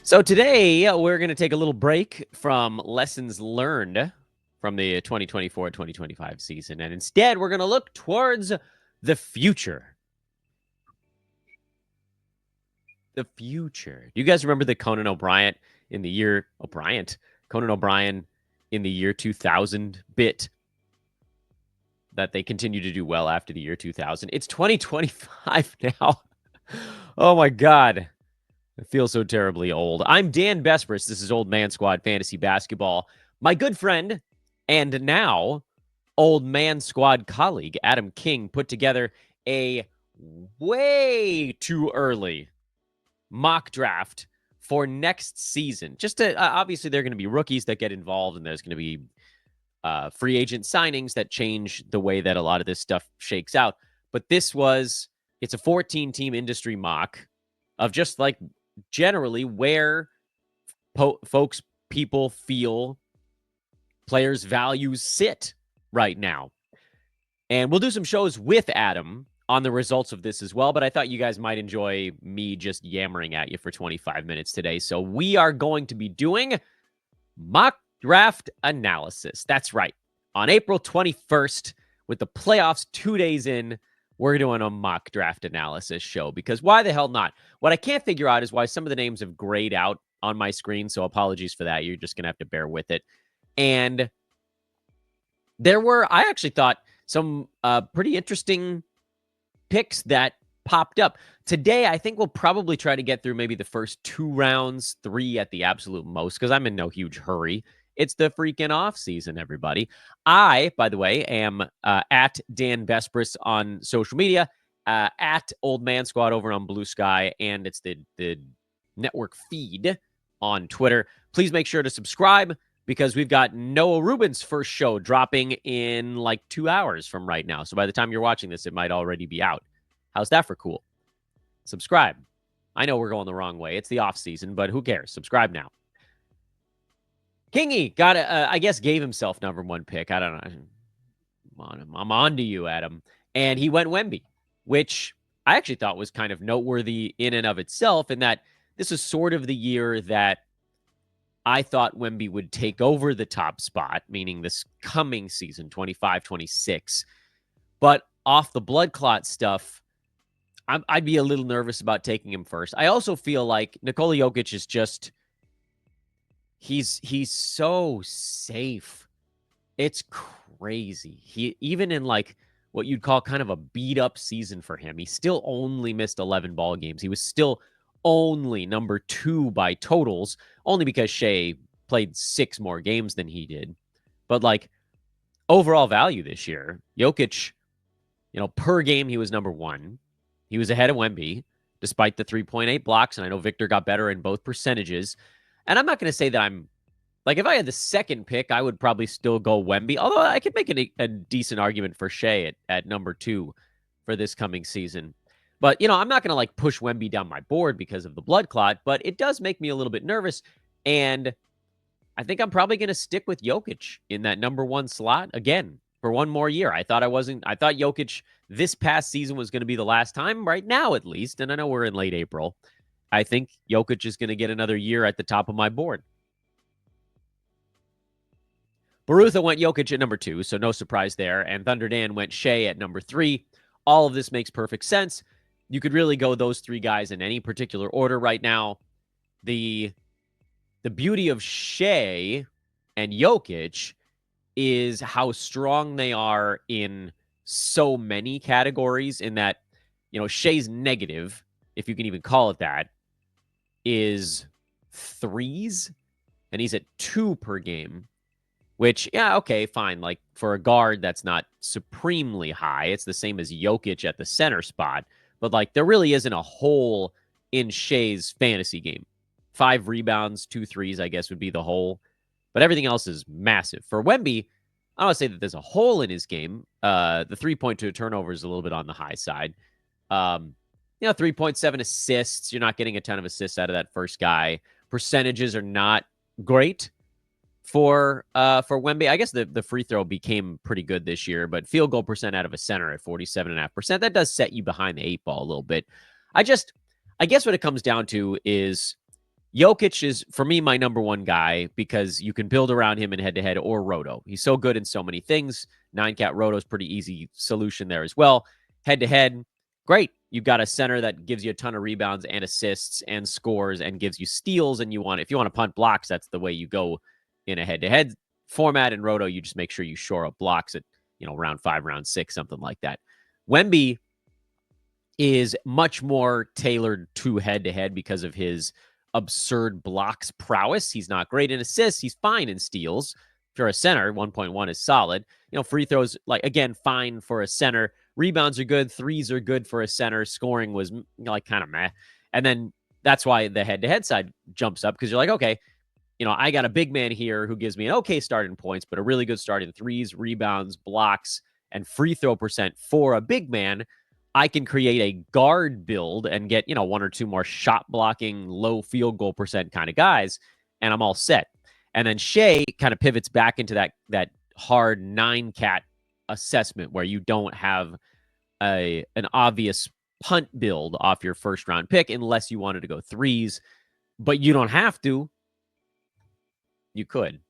So today we're going to take a little break from lessons learned from the 2024-2025 season, and instead we're going to look towards the future. The future. Do you guys remember the Conan O'Brien in the year Conan O'Brien in the year 2000 bit that they continue to do well after the year 2000? It's 2025 now. Oh my God. I feel so terribly old. I'm Dan Bespris. This is Old Man Squad Fantasy Basketball. My good friend and now Old Man Squad colleague, Adam King, put together a way too early mock draft for next season. Just to, obviously, there are going to be rookies that get involved, and there's going to be free agent signings that change the way that a lot of this stuff shakes out. But it's a 14-team industry mock of just like generally where people feel players' values sit right now. And we'll do some shows with Adam on the results of this as well, but I thought you guys might enjoy me just yammering at you for 25 minutes today. So we are going to be doing mock draft analysis. That's right. On April 21st, with the playoffs 2 days in, we're doing a mock draft analysis show because why the hell not? What I can't figure out is why some of the names have grayed out on my screen, so apologies for that. You're just going to have to bear with it. And I actually thought, some pretty interesting picks that popped up. Today, I think we'll probably try to get through maybe the first 2 rounds, 3 at the absolute most, because I'm in no huge hurry. It's the freaking off season, everybody. I, by the way, am at Dan Bespris on social media, at Old Man Squad over on Blue Sky, and it's the network feed on Twitter. Please make sure to subscribe because we've got Noah Rubin's first show dropping in like 2 hours from right now. So by the time you're watching this, it might already be out. How's that for cool? Subscribe. I know we're going the wrong way. It's the off season, but who cares? Subscribe now. Kingy gave himself number 1 pick. I don't know. I'm on to you, Adam. And he went Wemby, which I actually thought was kind of noteworthy in and of itself, in that this is sort of the year that I thought Wemby would take over the top spot, meaning this coming season, 25-26. But off the blood clot stuff, I'd be a little nervous about taking him first. I also feel like Nikola Jokic is just, he's so safe. It's crazy. He, even in like what you'd call kind of a beat up season for him, he still only missed 11 ball games. He was still only number 2 by totals, only because Shea played 6 more games than he did. But like overall value this year, Jokic, per game, he was number 1. He was ahead of Wemby, despite the 3.8 blocks. And I know Victor got better in both percentages. And I'm not going to say that I'm, like, if I had the second pick, I would probably still go Wemby. Although I could make a decent argument for Shea at number 2 for this coming season. But, I'm not going to, like, push Wemby down my board because of the blood clot. But it does make me a little bit nervous. And I think I'm probably going to stick with Jokic in that number 1 slot again for one more year. I thought Jokic this past season was going to be the last time, right now at least. And I know we're in late April. I think Jokic is going to get another year at the top of my board. Barutha went Jokic at number 2, so no surprise there. And Thunder Dan went Shea at number 3. All of this makes perfect sense. You could really go those 3 guys in any particular order right now. The beauty of Shea and Jokic is how strong they are in so many categories, in that, Shea's negative, if you can even call it that, is 3s, and he's at 2 per game, which, yeah, okay, fine. Like, for a guard, that's not supremely high. It's the same as Jokic at the center spot, but, like, there really isn't a hole in Shea's fantasy game. 5 rebounds, 2 threes, I guess, would be the hole, but everything else is massive. For Wemby, I don't want to say that there's a hole in his game. The 3.2 turnover is a little bit on the high side. 3.7 assists. You're not getting a ton of assists out of that first guy. Percentages are not great for Wemby. I guess the free throw became pretty good this year, but field goal percent out of a center at 47.5%. That does set you behind the 8 ball a little bit. I guess what it comes down to is Jokic is, for me, my number one guy because you can build around him in head-to-head or roto. He's so good in so many things. 9-cat roto is pretty easy solution there as well. Head-to-head, great. You've got a center that gives you a ton of rebounds and assists and scores and gives you steals. And if you want to punt blocks, that's the way you go in a head-to-head format. In roto, you just make sure you shore up blocks at round 5, round 6, something like that. Wemby is much more tailored to head-to-head because of his absurd blocks prowess. He's not great in assists. He's fine in steals. If you're a center, 1.1 is solid. Free throws, again, fine for a center. Rebounds are good. Threes are good for a center. Scoring was kind of meh. And then that's why the head-to-head side jumps up because you're like, okay, I got a big man here who gives me an okay start in points, but a really good start in threes, rebounds, blocks, and free throw percent for a big man. I can create a guard build and get, one or two more shot blocking, low field goal percent kind of guys, and I'm all set. And then Shea kind of pivots back into that hard 9-cat assessment where you don't have an obvious punt build off your first round pick unless you wanted to go threes, but you don't have to. You could.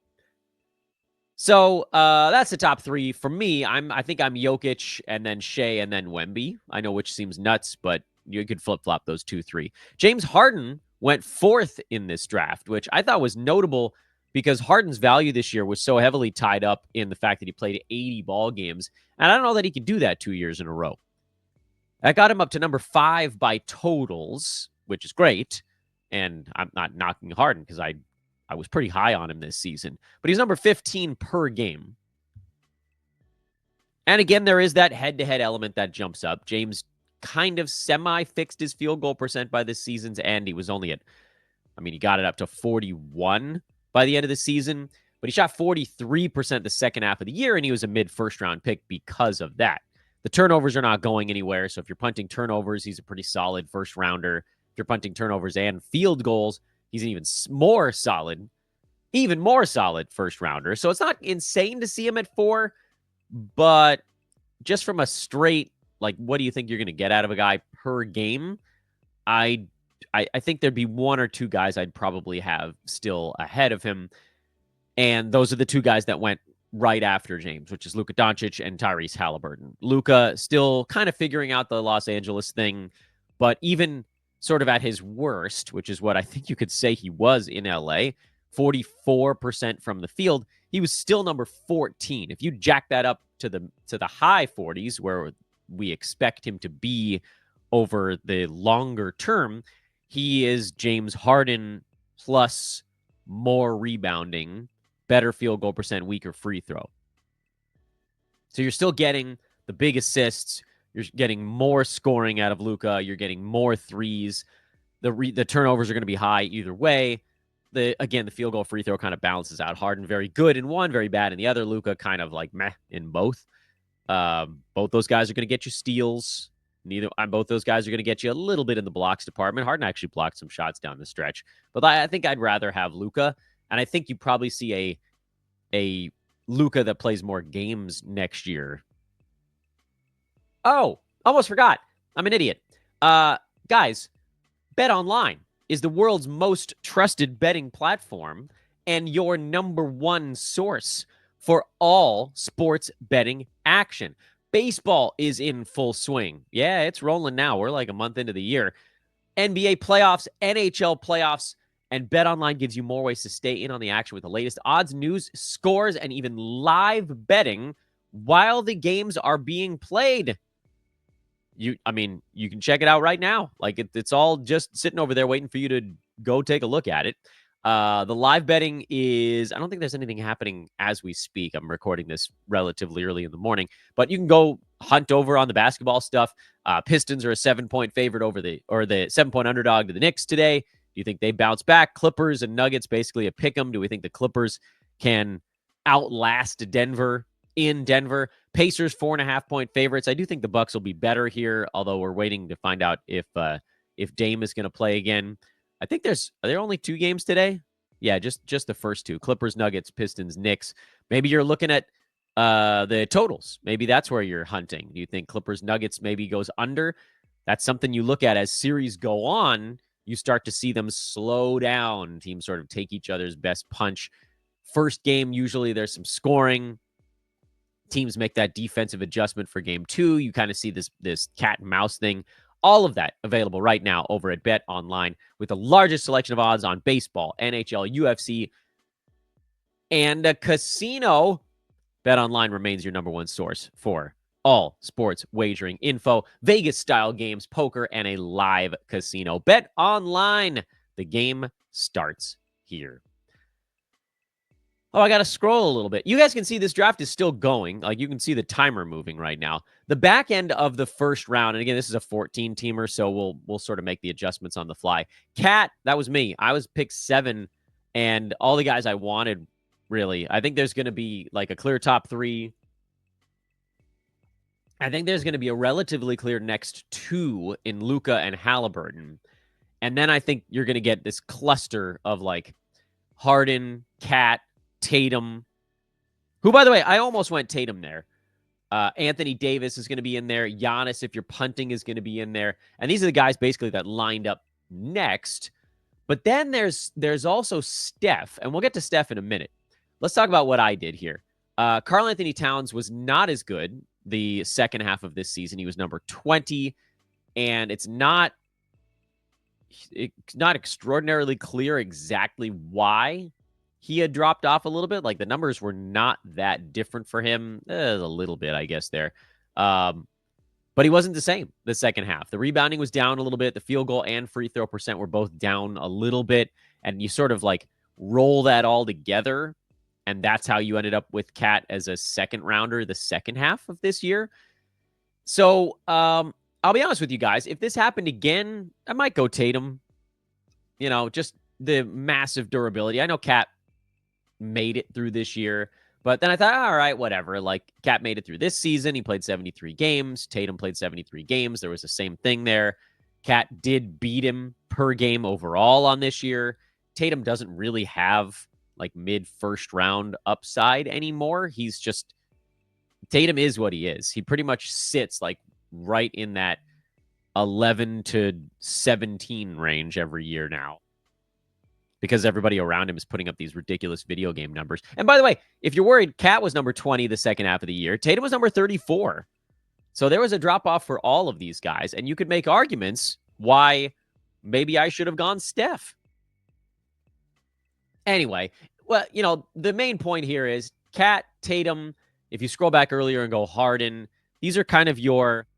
So that's the top 3 for me. I think I'm Jokic and then Shea and then Wemby. I know which seems nuts, but you could flip flop those 2, 3. James Harden went 4th in this draft, which I thought was notable because Harden's value this year was so heavily tied up in the fact that he played 80 ball games, and I don't know that he could do that 2 years in a row. That got him up to number 5 by totals, which is great, and I'm not knocking Harden because I was pretty high on him this season, but he's number 15 per game. And again, there is that head-to-head element that jumps up. James kind of semi-fixed his field goal percent by this season's end. He was only he got it up to 41 by the end of the season, but he shot 43% the second half of the year, and he was a mid-first round pick because of that. The turnovers are not going anywhere, so if you're punting turnovers, he's a pretty solid first rounder. If you're punting turnovers and field goals, he's an even more solid first rounder. So it's not insane to see him at 4, but just from a straight, what do you think you're going to get out of a guy per game? I think there'd be 1 or 2 guys I'd probably have still ahead of him. And those are the 2 guys that went right after James, which is Luka Doncic and Tyrese Halliburton. Luka still kind of figuring out the Los Angeles thing, but even sort of at his worst, which is what I think you could say he was in LA, 44% from the field, he was still number 14. If you jack that up to the high 40s, where we expect him to be over the longer term, he is James Harden plus more rebounding, better field goal percent, weaker free throw. So you're still getting the big assists. You're getting more scoring out of Luka. You're getting more threes. The turnovers are going to be high either way. The field goal free throw kind of balances out. Harden very good in one, very bad in the other. Luka kind of meh in both. Both those guys are going to get you steals. Both those guys are going to get you a little bit in the blocks department. Harden actually blocked some shots down the stretch, but I think I'd rather have Luka, and I think you probably see a Luka that plays more games next year. Oh, almost forgot. I'm an idiot. Guys, Bet Online is the world's most trusted betting platform and your number one source for all sports betting action. Baseball is in full swing. Yeah, it's rolling now. We're a month into the year. NBA playoffs, NHL playoffs, and BetOnline gives you more ways to stay in on the action with the latest odds, news, scores, and even live betting while the games are being played. You can check it out right now. It's all just sitting over there waiting for you to go take a look at it. The live betting is, I don't think there's anything happening as we speak. I'm recording this relatively early in the morning, but you can go hunt over on the basketball stuff. Pistons are a 7-point favorite or the 7-point underdog to the Knicks today. Do you think they bounce back? Clippers and Nuggets, basically a pick 'em. Do we think the Clippers can outlast Denver in Denver? Pacers 4.5-point favorites. I do think the Bucks will be better here, although we're waiting to find out if Dame is going to play again. I think are there only 2 games today? Yeah, just the first 2. Clippers, Nuggets, Pistons, Knicks. Maybe you're looking at the totals. Maybe that's where you're hunting. Do you think Clippers, Nuggets maybe goes under? That's something you look at as series go on. you start to see them slow down. Teams sort of take each other's best punch. First game, usually there's some scoring. Teams make that defensive adjustment for game 2. You kind of see this cat and mouse thing. All of that available right now over at Bet Online with the largest selection of odds on baseball, NHL, UFC, and a casino. Bet Online remains your number one source for all sports wagering info, Vegas style games, poker, and a live casino. Bet Online. The game starts here. Oh, I got to scroll a little bit. You guys can see this draft is still going. Like, you can see the timer moving right now. The back end of the first round, and again, this is a 14-teamer, so we'll sort of make the adjustments on the fly. Cat, that was me. I was picked 7, and all the guys I wanted, really. I think there's going to be like a clear top 3. I think there's going to be a relatively clear next 2 in Luka and Halliburton. And then I think you're going to get this cluster of like Harden, Cat, Tatum, who, by the way, I almost went Tatum there. Anthony Davis is going to be in there. Giannis, if you're punting, is going to be in there. And these are the guys basically that lined up next. But then there's also Steph, and we'll get to Steph in a minute. Let's talk about what I did here. Karl Anthony Towns was not as good the second half of this season. He was number 20, and it's not extraordinarily clear exactly why he had dropped off a little bit. Like, the numbers were not that different for him. A little bit, I guess, there. But he wasn't the same the second half. The rebounding was down a little bit. The field goal and free throw percent were both down a little bit. And you sort of like roll that all together. And that's how you ended up with Cat as a second rounder the second half of this year. So I'll be honest with you guys. If this happened again, I might go Tatum. You know, just the massive durability. I know Cat made it through this year, but then I thought, all right, whatever. Like, Cat made it through this season. He played 73 games. Tatum played 73 games. There was the same thing there. Cat did beat him per game overall on this year. Tatum doesn't really have like mid first round upside anymore. He's just, Tatum is what he is. He pretty much sits like right in that 11 to 17 range every year now, because everybody around him is putting up these ridiculous video game numbers. And by the way, if you're worried, Cat was number 20 the second half of the year. Tatum was number 34. So there was a drop-off for all of these guys. And you could make arguments why maybe I should have gone Steph. Anyway, well, you know, the main point here is Cat, Tatum, if you scroll back earlier and go Harden, these are kind of your,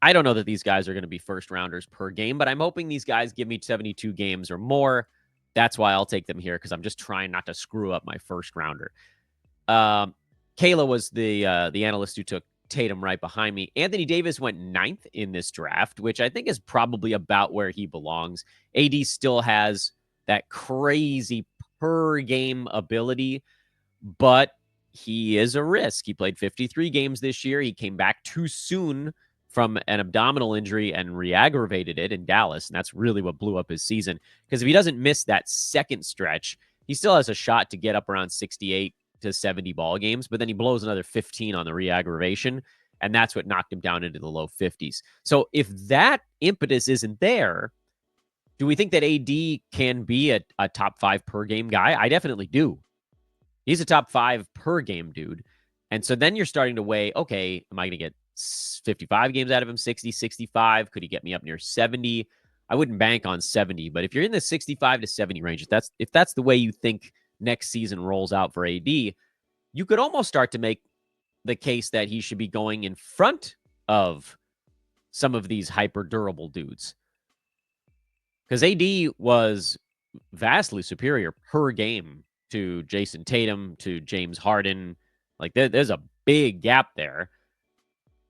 I don't know that these guys are going to be first rounders per game, but I'm hoping these guys give me 72 games or more. That's why I'll take them here, because I'm just trying not to screw up my first rounder. Kayla was the analyst who took Tatum right behind me. Anthony Davis went 9th in this draft, which I think is probably about where he belongs. AD still has that crazy per game ability, but he is a risk. He played 53 games this year. He came back too soon from an abdominal injury and re-aggravated it in Dallas. And that's really what blew up his season. Because if he doesn't miss that second stretch, he still has a shot to get up around 68 to 70 ball games, but then he blows another 15 on the re-aggravation. And that's what knocked him down into the low 50s. So if that impetus isn't there, do we think that AD can be a top 5 per game guy? I definitely do. He's a top 5 per game dude. And so then you're starting to weigh, okay, am I going to get 55 games out of him, 60, 65? Could he get me up near 70? I wouldn't bank on 70, but if you're in the 65 to 70 range, if that's the way you think next season rolls out for AD, you could almost start to make the case that he should be going in front of some of these hyper durable dudes. Because AD was vastly superior per game to Jason Tatum, to James Harden. Like, there's a big gap there.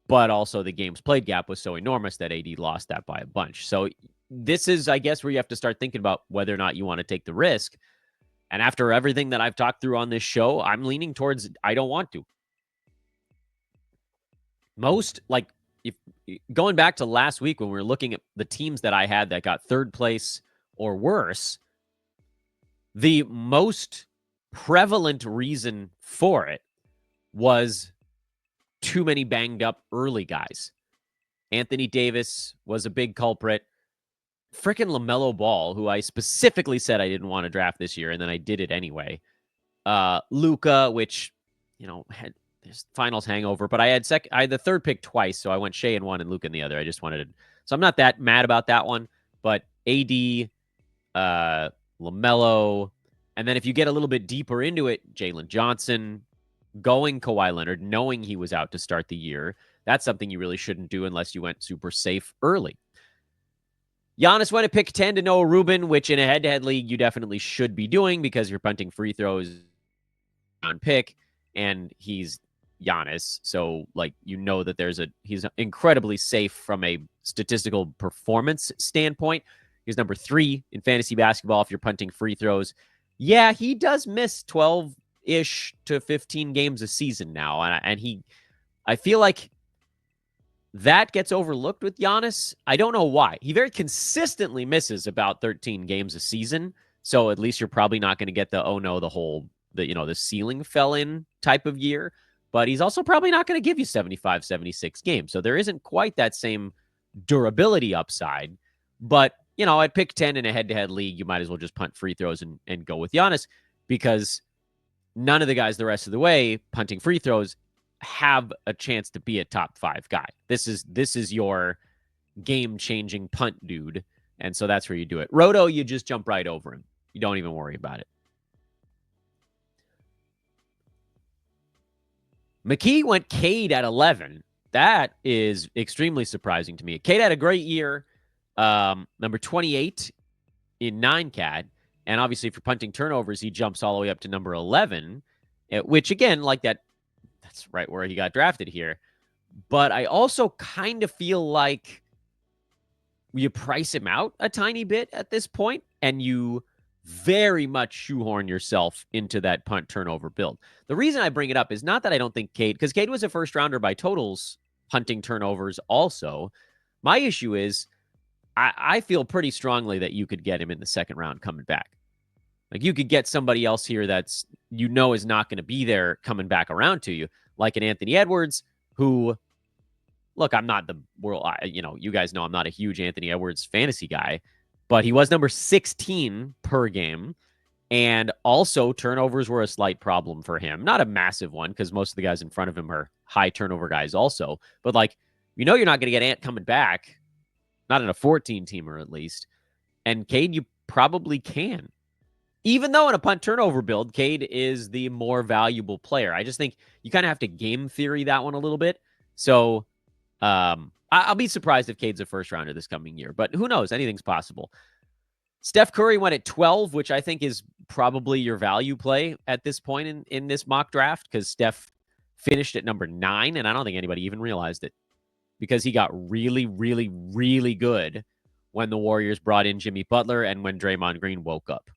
But also the games played gap was so enormous that AD lost that by a bunch. So this is, I guess, where you have to start thinking about whether or not you want to take the risk. And after everything that I've talked through on this show, I'm leaning towards I don't want to. Most, like, if going back to last week when we were looking at the teams that I had that got third place or worse, the most prevalent reason for it was too many banged up early guys. Anthony Davis was a big culprit. Frickin' LaMelo Ball, who I specifically said I didn't want to draft this year, and then I did it anyway. Luca, which, had this finals hangover, but I had the third pick twice, so I went Shea in one and Luca in the other. I just wanted to, so I'm not that mad about that one. But AD, LaMelo, and then if you get a little bit deeper into it, Jalen Johnson, going Kawhi Leonard, knowing he was out to start the year, that's something you really shouldn't do unless you went super safe early. Giannis went at pick 10 to Noah Rubin, which in a head-to-head league you definitely should be doing because you're punting free throws on pick, and he's Giannis. So, that he's incredibly safe from a statistical performance standpoint. He's number 3 in fantasy basketball if you're punting free throws. Yeah, he does miss 12-ish to 15 games a season now, and I feel like that gets overlooked with Giannis. I don't know why. He very consistently misses about 13 games a season. So at least you're probably not going to get the ceiling fell in type of year. But he's also probably not going to give you 75, 76 games. So there isn't quite that same durability upside. But, at pick 10 in a head-to-head league, you might as well just punt free throws and go with Giannis because none of the guys the rest of the way punting free throws have a chance to be a top 5 guy. This is your game-changing punt dude, and so that's where you do it. Roto, you just jump right over him. You don't even worry about it. McKee went Cade at 11. That is extremely surprising to me. Cade had a great year, number 28 in 9-cat, and obviously if you're punting turnovers, he jumps all the way up to number 11, which again, like that's right where he got drafted here. But I also kind of feel like you price him out a tiny bit at this point, and you very much shoehorn yourself into that punt turnover build. The reason I bring it up is not that I don't think Cade, because Cade was a first rounder by totals punting turnovers also. My issue is I feel pretty strongly that you could get him in the second round coming back. Like you could get somebody else here that's is not going to be there coming back around to you, like an Anthony Edwards, who, look, I'm not the world, you guys know I'm not a huge Anthony Edwards fantasy guy, but he was number 16 per game. And also turnovers were a slight problem for him. Not a massive one because most of the guys in front of him are high turnover guys also. But you're not going to get Ant coming back, not in a 14-teamer at least. And Cade, you probably can. Even though in a punt turnover build, Cade is the more valuable player. I just think you kind of have to game theory that one a little bit. So I'll be surprised if Cade's a first rounder this coming year, but who knows? Anything's possible. Steph Curry went at 12, which I think is probably your value play at this point in this mock draft because Steph finished at number 9, and I don't think anybody even realized it because he got really, really, really good when the Warriors brought in Jimmy Butler and when Draymond Green woke up.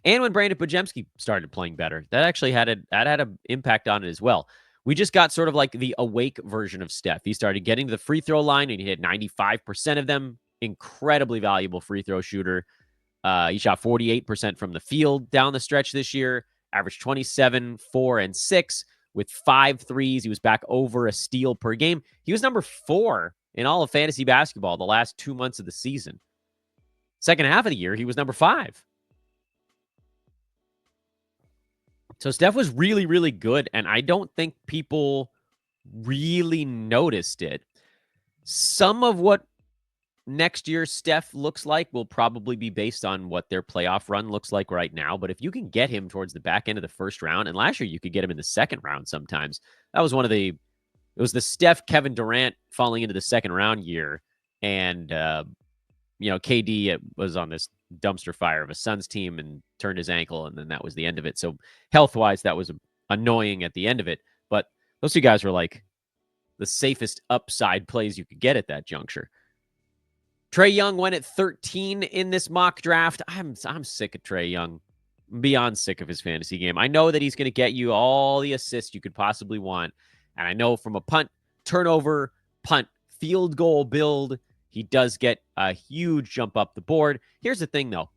And when Brandon Podziemski started playing better, that actually had an impact on it as well. We just got sort of like the awake version of Steph. He started getting to the free throw line and he hit 95% of them. Incredibly valuable free throw shooter. He shot 48% from the field down the stretch this year, averaged 27, 4, and 6 with 5 threes. He was back over a steal per game. He was number 4 in all of fantasy basketball the last 2 months of the season. Second half of the year, he was number 5. So Steph was really, really good, and I don't think people really noticed it. Some of what next year Steph looks like will probably be based on what their playoff run looks like right now, but if you can get him towards the back end of the first round, and last year you could get him in the second round sometimes, that was it was the Steph, Kevin Durant falling into the second round year, and KD was on this dumpster fire of a Suns team and turned his ankle, and then that was the end of it. So health-wise, that was annoying at the end of it. But those two guys were like the safest upside plays you could get at that juncture. Trae Young went at 13 in this mock draft. I'm sick of Trae Young. I'm beyond sick of his fantasy game. I know that he's going to get you all the assists you could possibly want. And I know from a punt, turnover, punt, field goal build, he does get a huge jump up the board. Here's the thing, though.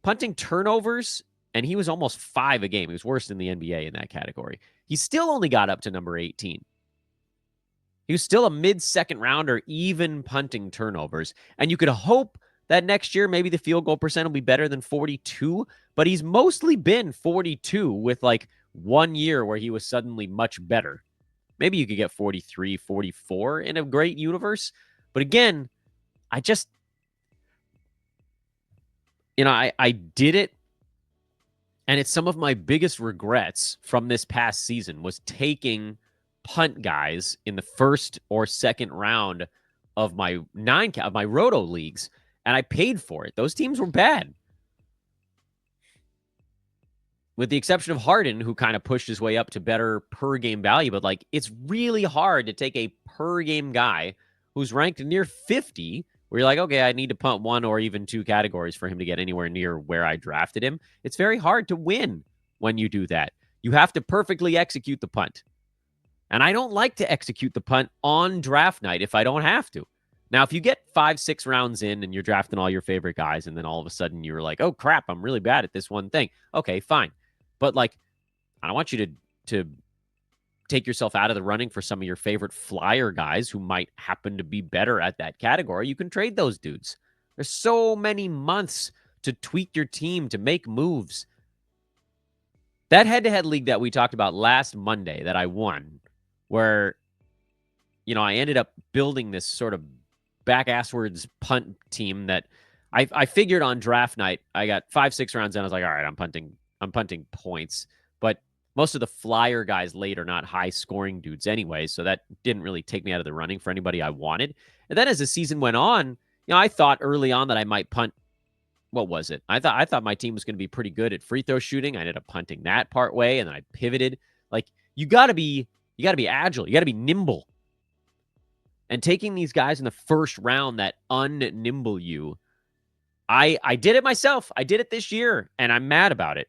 Punting turnovers, and he was almost 5 a game. He was worse than the NBA in that category. He still only got up to number 18. He was still a mid-second rounder, even punting turnovers. And you could hope that next year maybe the field goal percent will be better than 42, but he's mostly been 42 with like 1 year where he was suddenly much better. Maybe you could get 43, 44 in a great universe. But again, I just, I did it. And it's some of my biggest regrets from this past season was taking punt guys in the first or second round of my roto leagues, and I paid for it. Those teams were bad. With the exception of Harden, who kind of pushed his way up to better per game value, but like it's really hard to take a per game guy who's ranked near 50, where you're like, okay, I need to punt one or even two categories for him to get anywhere near where I drafted him. It's very hard to win when you do that. You have to perfectly execute the punt. And I don't like to execute the punt on draft night if I don't have to. Now, if you get 5-6 rounds in and you're drafting all your favorite guys, and then all of a sudden you're like, oh crap, I'm really bad at this one thing. Okay, fine. But like, I don't want you to take yourself out of the running for some of your favorite flyer guys who might happen to be better at that category. You can trade those dudes. There's so many months to tweak your team, to make moves. That head-to-head league that we talked about last Monday that I won, where, I ended up building this sort of back-asswards punt team that I figured on draft night, I got 5-6 rounds in. I was like, all right, I'm punting points. But most of the flyer guys late are not high-scoring dudes anyway, so that didn't really take me out of the running for anybody I wanted. And then as the season went on, I thought early on that I might punt. What was it? I thought my team was going to be pretty good at free throw shooting. I ended up punting that part way, and then I pivoted. Like, you got to be agile. You got to be nimble. And taking these guys in the first round that unnimble you, I did it myself. I did it this year, and I'm mad about it.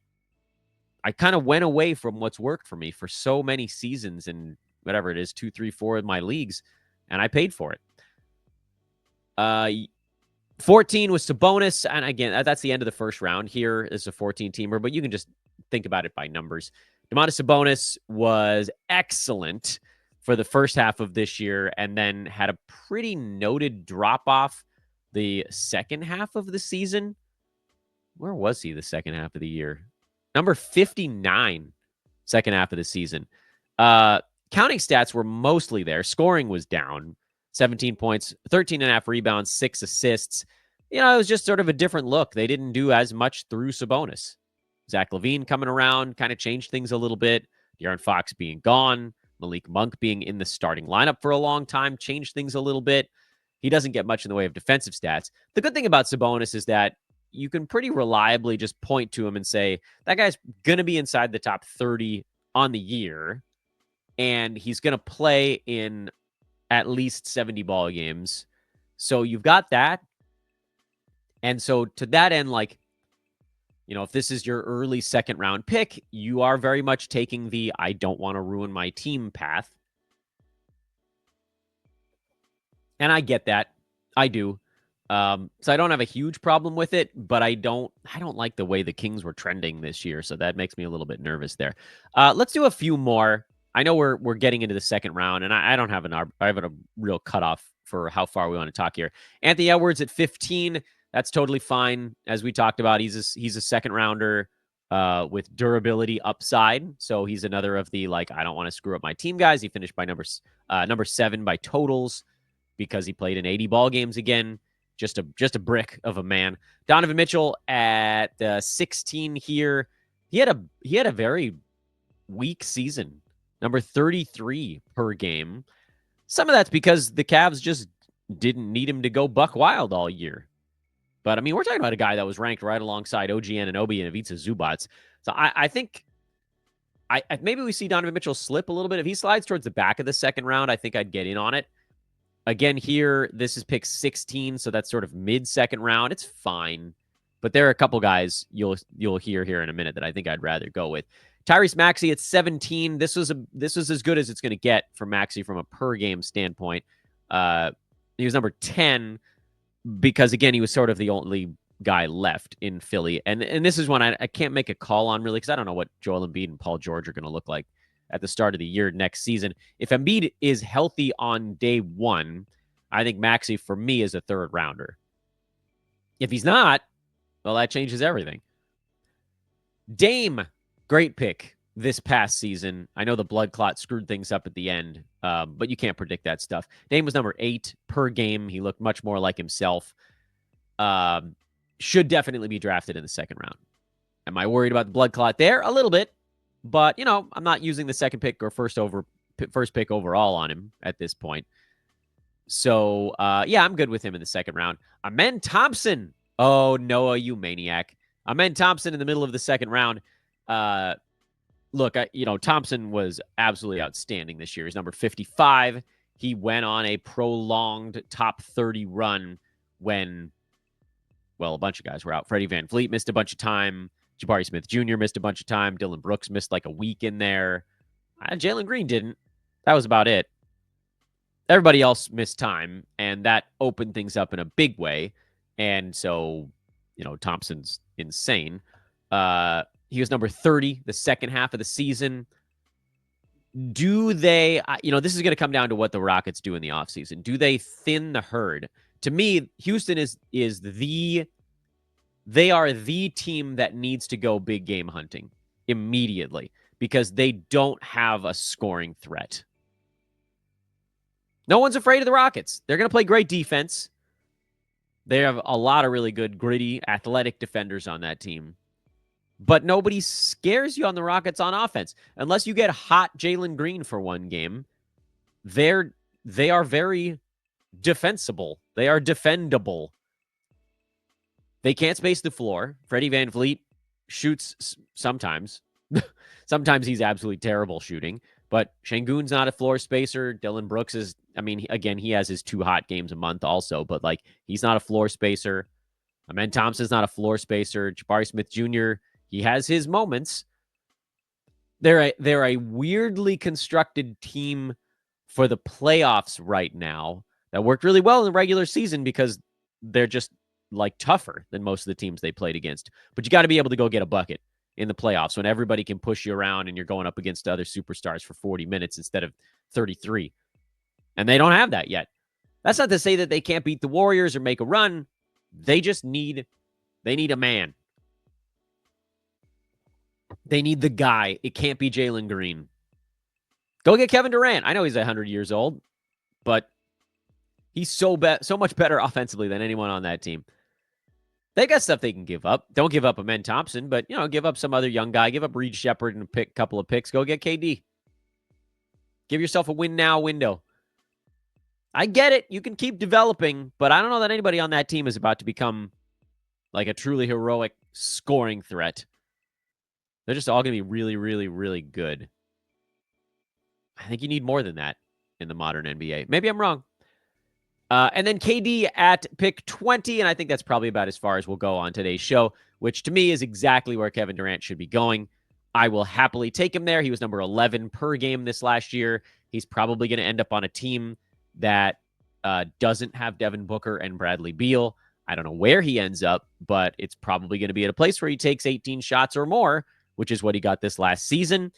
I kind of went away from what's worked for me for so many seasons and whatever it is, 2, 3, 4 in my leagues, and I paid for it. 14 was Sabonis, and again, that's the end of the first round. Here is a 14-teamer, but you can just think about it by numbers. Domantas Sabonis was excellent for the first half of this year, and then had a pretty noted drop-off the second half of the season. Where was he the second half of the year? Number 59, second half of the season. Counting stats were mostly there. Scoring was down. 17 points, 13.5 rebounds, 6 assists. It was just sort of a different look. They didn't do as much through Sabonis. Zach LaVine coming around kind of changed things a little bit. De'Aaron Fox being gone. Malik Monk being in the starting lineup for a long time changed things a little bit. He doesn't get much in the way of defensive stats. The good thing about Sabonis is that you can pretty reliably just point to him and say, that guy's going to be inside the top 30 on the year, and he's going to play in at least 70 ball games. So you've got that. And so to that end, like, if this is your early second round pick, you are very much taking the I don't want to ruin my team path. And I get that. I do. So I don't have a huge problem with it, but I don't like the way the Kings were trending this year. So that makes me a little bit nervous there. Let's do a few more. I know we're getting into the second round, and I don't have I have a real cutoff for how far we want to talk here. Anthony Edwards at 15. That's totally fine. As we talked about, he's a second rounder with durability upside. So he's another of the, like, I don't want to screw up my team guys. He finished by number 7 by totals because he played in 80 ball games again. Just a brick of a man. Donovan Mitchell at 16 here. He had a very weak season. Number 33 per game. Some of that's because the Cavs just didn't need him to go buck wild all year. But, I mean, we're talking about a guy that was ranked right alongside OG Anunoby and Ivica Zubac. So I think maybe we see Donovan Mitchell slip a little bit. If he slides towards the back of the second round, I think I'd get in on it. Again, here, this is pick 16, so that's sort of mid-second round. It's fine. But there are a couple guys you'll hear here in a minute that I think I'd rather go with. Tyrese Maxey at 17. This was as good as it's going to get for Maxey from a per-game standpoint. He was number 10 because, again, he was sort of the only guy left in Philly. And this is one I can't make a call on, really, because I don't know what Joel Embiid and Paul George are going to look like at the start of the year next season. If Embiid is healthy on day one, I think Maxey, for me, is a third rounder. If he's not, well, that changes everything. Dame, great pick this past season. I know the blood clot screwed things up at the end, but you can't predict that stuff. Dame was number 8 per game. He looked much more like himself. Should definitely be drafted in the second round. Am I worried about the blood clot there? A little bit, but I'm not using the second pick or first pick overall on him at this point. So yeah, I'm good with him in the second round. Amen Thompson. Oh, Noah, you maniac. Amen Thompson in the middle of the second round. Look, Thompson was absolutely outstanding this year. He's number 55. He went on a prolonged top 30 run when, well, a bunch of guys were out. Freddie VanVleet missed a bunch of time. Jabari Smith Jr. missed a bunch of time. Dylan Brooks missed like a week in there. Jalen Green didn't. That was about it. Everybody else missed time, and that opened things up in a big way. And so, Thompson's insane. He was number 30 the second half of the season. Do they, this is going to come down to what the Rockets do in the offseason. Do they thin the herd? To me, Houston they are the team that needs to go big game hunting immediately because they don't have a scoring threat. No one's afraid of the Rockets. They're going to play great defense. They have a lot of really good, gritty, athletic defenders on that team. But nobody scares you on the Rockets on offense. Unless you get hot Jalen Green for one game, they are very defensible. They are defendable. They can't space the floor. Freddie VanVleet shoots sometimes. Sometimes he's absolutely terrible shooting. But Şengün's not a floor spacer. Dylan Brooks is, again, he has his 2 hot games a month also, but he's not a floor spacer. Amen Thompson's not a floor spacer. Jabari Smith Jr., he has his moments. They're a weirdly constructed team for the playoffs right now that worked really well in the regular season because they're just tougher than most of the teams they played against. But you got to be able to go get a bucket in the playoffs when everybody can push you around and you're going up against other superstars for 40 minutes instead of 33. And they don't have that yet. That's not to say that they can't beat the Warriors or make a run. They just need a man. They need the guy. It can't be Jalen Green. Go get Kevin Durant. I know he's 100 years old, but he's so much better offensively than anyone on that team. They got stuff they can give up. Don't give up Amen Thompson, but, give up some other young guy. Give up Reed Shepherd and a couple of picks. Go get KD. Give yourself a win now window. I get it. You can keep developing, but I don't know that anybody on that team is about to become a truly heroic scoring threat. They're just all going to be really, really, really good. I think you need more than that in the modern NBA. Maybe I'm wrong. And then KD at pick 20, and I think that's probably about as far as we'll go on today's show, which to me is exactly where Kevin Durant should be going. I will happily take him there. He was number 11 per game this last year. He's probably going to end up on a team that doesn't have Devin Booker and Bradley Beal. I don't know where he ends up, but it's probably going to be at a place where he takes 18 shots or more, which is what he got this last season.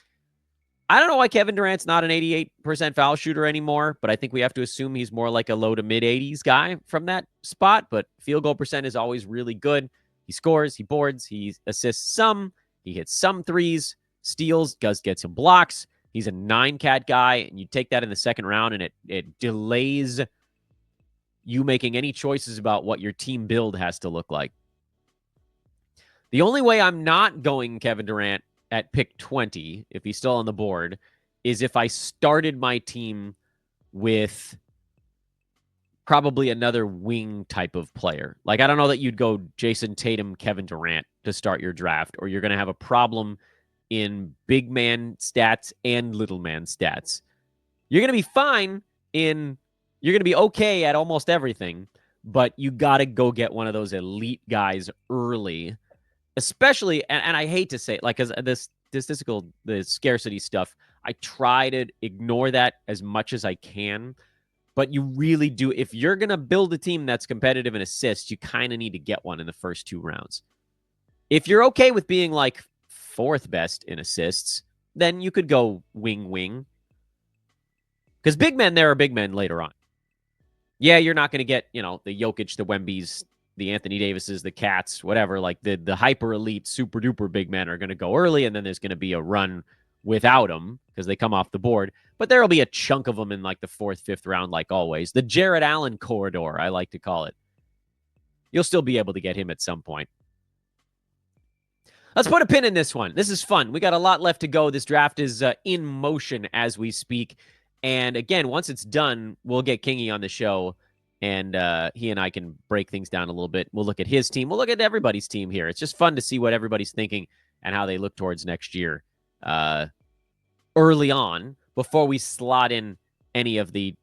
I don't know why Kevin Durant's not an 88% foul shooter anymore, but I think we have to assume he's more like a low to mid 80s guy from that spot. But field goal percent is always really good. He scores, he boards, he assists some, he hits some threes, steals, gets some blocks. He's a 9-cat guy, and you take that in the second round, and it delays you making any choices about what your team build has to look like. The only way I'm not going Kevin Durant at pick 20, if he's still on the board, is if I started my team with probably another wing type of player. I don't know that you'd go Jason Tatum, Kevin Durant to start your draft, or you're going to have a problem in big man stats and little man stats. You're going to be fine you're going to be okay at almost everything, but you got to go get one of those elite guys early. Especially, and I hate to say it, because the scarcity stuff, I try to ignore that as much as I can. But you really do. If you're going to build a team that's competitive in assists, you kind of need to get one in the first 2 rounds. If you're okay with being 4th best in assists, then you could go wing. Because big men, there are big men later on. Yeah, you're not going to get, the Jokic, the Wembys, the Anthony Davises, the Cats, whatever. Like the hyper elite, super duper big men are going to go early, and then there's going to be a run without them because they come off the board. But there will be a chunk of them in like the fourth, fifth round, like always. The Jared Allen corridor, I like to call it. You'll still be able to get him at some point. Let's put a pin in this one. This is fun. We got a lot left to go. This draft is in motion as we speak. And again, once it's done, we'll get Kingy on the show, and he and I can break things down a little bit. We'll look at his team. We'll look at everybody's team here. It's just fun to see what everybody's thinking and how they look towards next year early on before we slot in any of the,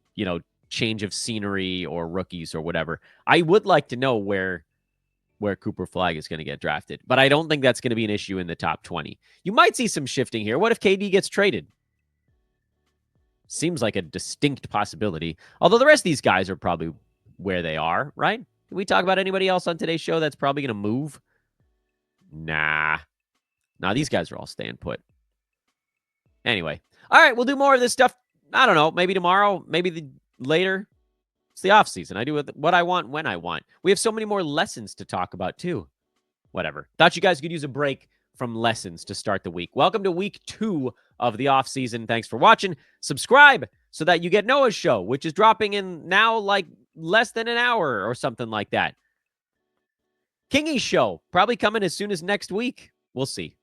change of scenery or rookies or whatever. I would like to know where Cooper Flag is going to get drafted, but I don't think that's going to be an issue in the top 20. You might see some shifting here. What if KD gets traded? Seems like a distinct possibility. Although the rest of these guys are probably where they are, right? Did we talk about anybody else on today's show that's probably going to move? Nah, these guys are all staying put. Anyway, all right, we'll do more of this stuff. I don't know, maybe tomorrow, maybe later. It's the off season. I do what I want when I want. We have so many more lessons to talk about too. Whatever. Thought you guys could use a break from lessons to start the week. Welcome to week 2 of the off season. Thanks for watching. Subscribe so that you get Noah's show, which is dropping in now like less than an hour or something like that. Kingy's show probably coming as soon as next week. We'll see.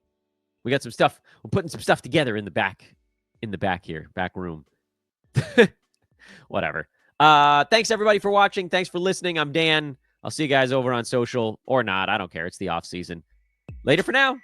We got some stuff. We're putting some stuff together in the back here, back room. Whatever. Thanks everybody for watching. Thanks for listening. I'm Dan. I'll see you guys over on social or not. I don't care. It's the off season. Later for now.